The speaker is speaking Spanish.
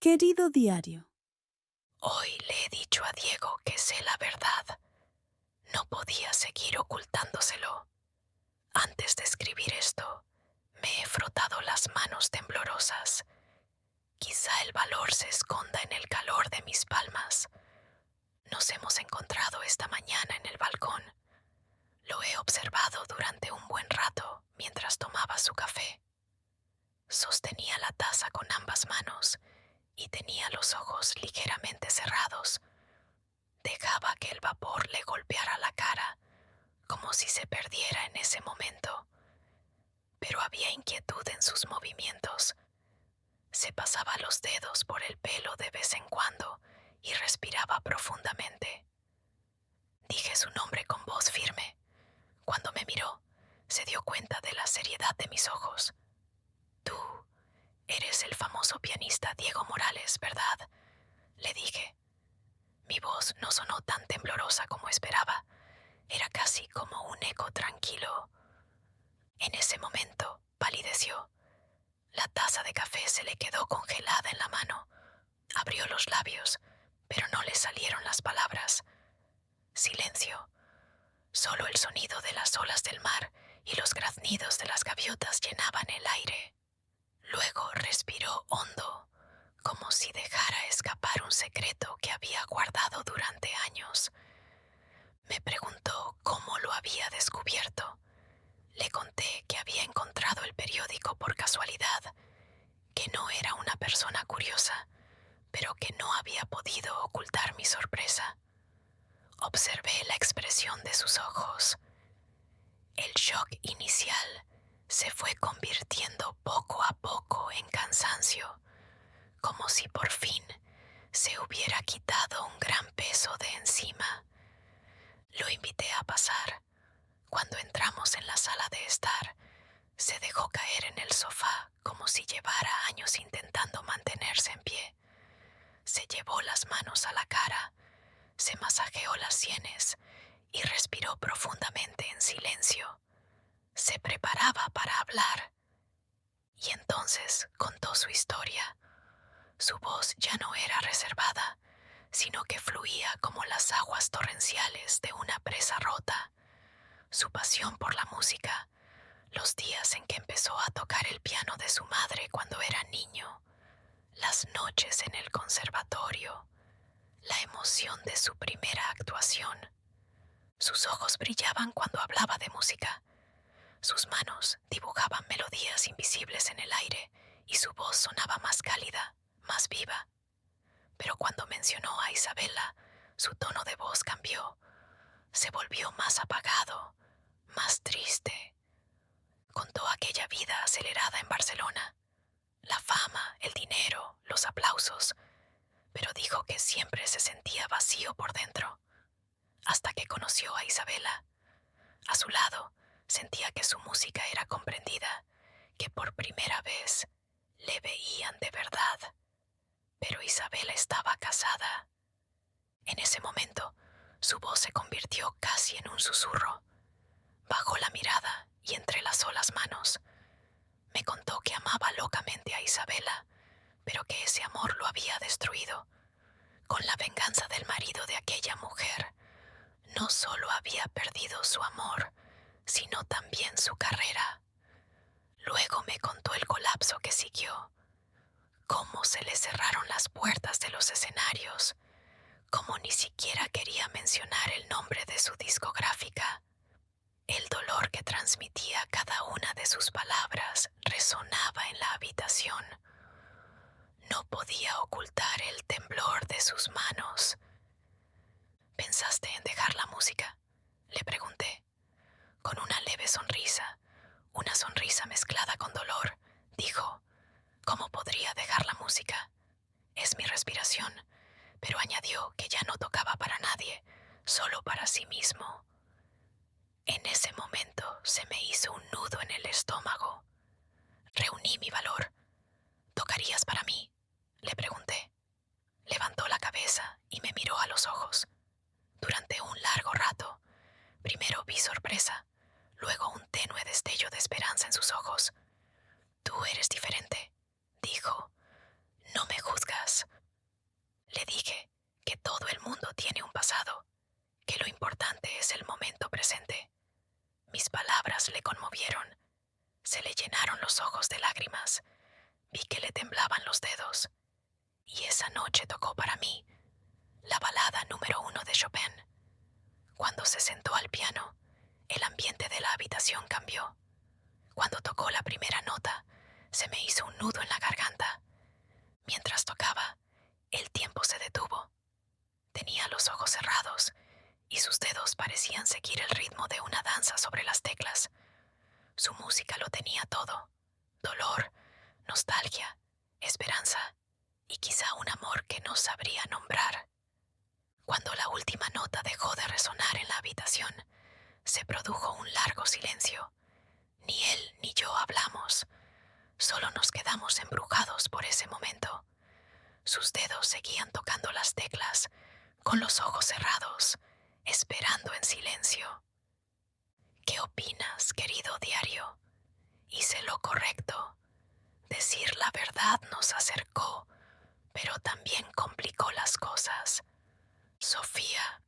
Querido diario, Hoy le he dicho a Diego que sé la verdad. No podía seguir ocultándoselo. Antes de escribir esto, me he frotado las manos temblorosas. Quizá el valor se esconda en el calor de mis palmas. Nos hemos encontrado esta mañana en el balcón. Lo he observado durante un buen rato mientras tomaba su café. Sostenía la taza con ambas manos y tenía los ojos ligeramente cerrados. Dejaba que el vapor le golpeara la cara, como si se perdiera en ese momento. Pero había inquietud en sus movimientos. Se pasaba los dedos por el pelo de vez en cuando y respiraba profundamente. Dije su nombre con voz firme. Cuando me miró, se dio cuenta de la seriedad de mis ojos. Tú eres el famoso pianista Diego Morales, ¿verdad? Le dije. Mi voz no sonó tan temblorosa como esperaba. Era casi como un eco tranquilo. En ese momento palideció. La taza de café se le quedó congelada en la mano. Abrió los labios, pero no le salieron las palabras. Silencio. Solo el sonido de las olas del mar y los graznidos de las gaviotas llenaban el aire. Luego respiró hondo, como si dejara escapar un secreto que había guardado durante años. Me preguntó cómo lo había descubierto. Le conté que había encontrado el periódico por casualidad, que no era una persona curiosa, pero que no había podido ocultar mi sorpresa. Observé la expresión de sus ojos. El shock inicial se fue convirtiendo poco a poco en cansancio, como si por fin se hubiera quitado un gran peso de encima. Lo invité a pasar. Cuando entramos en la sala de estar, se dejó caer en el sofá como si llevara años intentando mantenerse en pie. Se llevó las manos a la cara, se masajeó las sienes y respiró profundamente en silencio. Se preparaba para hablar. Y entonces contó su historia. Su voz ya no era reservada, sino que fluía como las aguas torrenciales de una presa rota. Su pasión por la música, los días en que empezó a tocar el piano de su madre cuando era niño, las noches en el conservatorio, la emoción de su primera actuación. Sus ojos brillaban cuando hablaba de música. Sus manos dibujaban melodías invisibles en el aire y su voz sonaba más cálida, más viva. Pero cuando mencionó a Isabela, su tono de voz cambió. Se volvió más apagado, más triste. Contó aquella vida acelerada en Barcelona, la fama, el dinero, los aplausos, pero dijo que siempre se sentía vacío por dentro, hasta que conoció a Isabela. A su lado, sentía que su música era comprendida, que por primera vez le veían de verdad. Pero Isabela estaba casada. En ese momento, su voz se convirtió casi en un susurro. Bajó la mirada y entrelazó las manos. Me contó que amaba locamente a Isabela, pero que ese amor lo había destruido. Con la venganza del marido de aquella mujer, no solo había perdido su amor, sino también su carrera. Luego me contó el colapso que siguió, cómo se le cerraron las puertas de los escenarios, cómo ni siquiera quería mencionar el nombre de su discográfica. El dolor que transmitía cada una de sus palabras resonaba en la habitación. No podía ocultar el temblor de sus manos. ¿Pensaste en dejar la música?, le pregunté. Con una leve sonrisa, una sonrisa mezclada con dolor, dijo: ¿cómo podría dejar la música? Es mi respiración. Pero añadió que ya no tocaba para nadie, solo para sí mismo. En ese momento se me hizo un nudo en el estómago. Reuní mi valor. ¿Tocarías para mí?, le pregunté. Levantó la cabeza y me miró a los ojos. Durante un largo rato, primero vi sorpresa, luego un tenue destello de esperanza en sus ojos. Tú eres diferente, dijo. No me noche tocó para mí la balada número 1 de Chopin. Cuando se sentó al piano, el ambiente de la habitación cambió. Cuando tocó la primera nota, se me hizo un nudo en la garganta. Mientras tocaba, el tiempo se detuvo. Tenía los ojos cerrados y sus dedos parecían seguir el ritmo de una danza sobre las teclas. Su música lo tenía todo: dolor, nostalgia, esperanza y quizá un amor que no sabría nombrar. Cuando la última nota dejó de resonar en la habitación, se produjo un largo silencio. Ni él ni yo hablamos. Solo nos quedamos embrujados por ese momento. Sus dedos seguían tocando las teclas, con los ojos cerrados, esperando en silencio. ¿Qué opinas, querido diario? Hice lo correcto. Decir la verdad nos acercó, pero también complicó las cosas. Sofía.